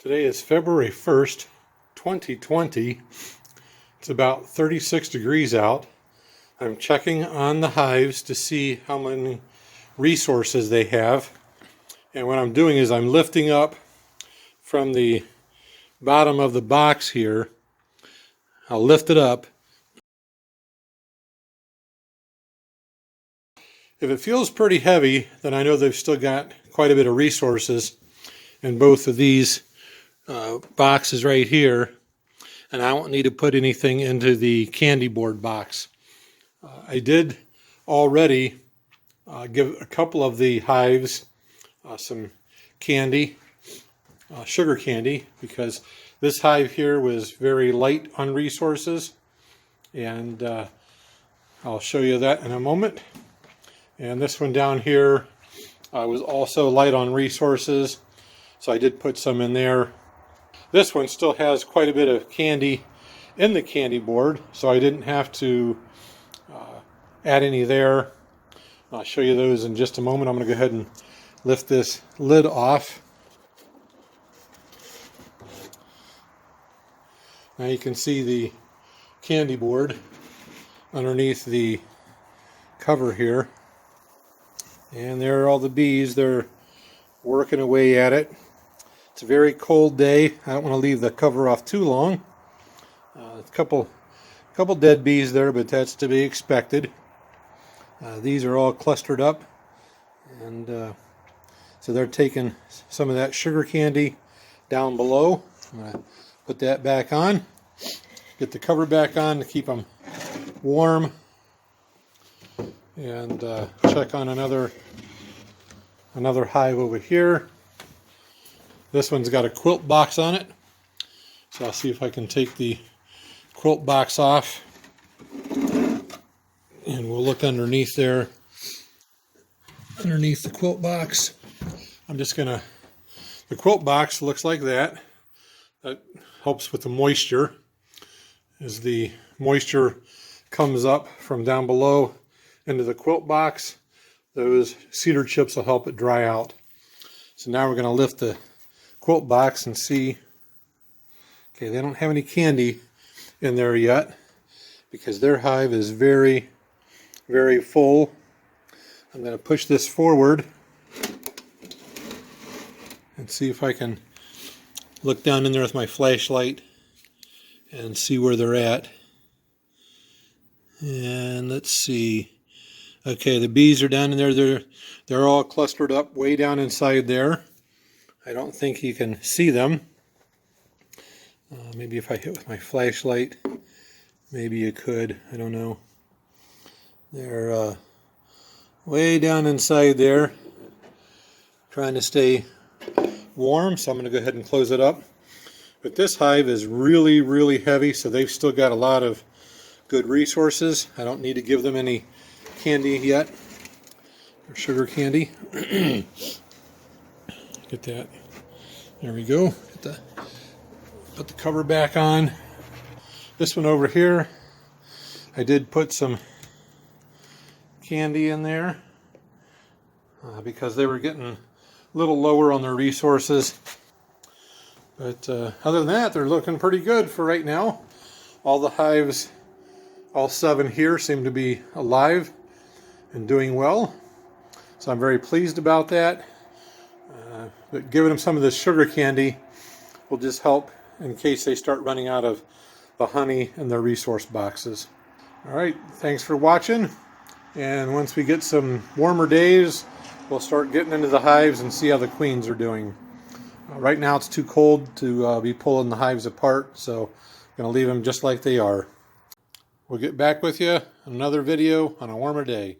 Today is February 1st, 2020. It's about 36 degrees out. I'm checking on the hives to see how many resources they have. And what I'm doing is I'm lifting up from the bottom of the box here. I'll lift it up. If it feels pretty heavy, then I know they've still got quite a bit of resources in both of these boxes right here. And I won't need to put anything into the candy board box. I did already give a couple of the hives some candy, sugar candy, because this hive here was very light on resources, and I'll show you that in a moment. And this one down here was also light on resources, so I did put some in there. This one still has quite a bit of candy in the candy board, so I didn't have to add any there. I'll show you those in just a moment. I'm going to go ahead and lift this lid off. Now you can see the candy board underneath the cover here. And there are all the bees. They're working away at it. It's a very cold day. I don't want to leave the cover off too long. A couple dead bees there, but that's to be expected. These are all clustered up, and so they're taking some of that sugar candy down below. I'm going to put that back on, get the cover back on to keep them warm, and check on another hive over here. This one's got a quilt box on it, so I'll see if I can take the quilt box off, and we'll look underneath there, underneath the quilt box. The quilt box looks like that. That helps with the moisture. As the moisture comes up from down below into the quilt box, those cedar chips will help it dry out. So now we're going to lift the quilt box and see. Okay, they don't have any candy in there yet because their hive is very, very full. I'm going to push this forward and see if I can look down in there with my flashlight and see where they're at. And let's see. Okay, the bees are down in there. They're all clustered up way down inside there. I don't think you can see them. Maybe if I hit with my flashlight, maybe you could. I don't know. They're way down inside there, trying to stay warm, so I'm going to go ahead and close it up. But this hive is really, really heavy, so they've still got a lot of good resources. I don't need to give them any candy yet, or sugar candy. Get that. There we go. Put the cover back on. This one over here, I did put some candy in there because they were getting a little lower on their resources. But other than that, they're looking pretty good for right now. All the hives, all 7 here, seem to be alive and doing well. So I'm very pleased about that. But giving them some of this sugar candy will just help in case they start running out of the honey in their resource boxes. All right, thanks for watching. And once we get some warmer days, we'll start getting into the hives and see how the queens are doing. Right now it's too cold to be pulling the hives apart, so I'm going to leave them just like they are. We'll get back with you in another video on a warmer day.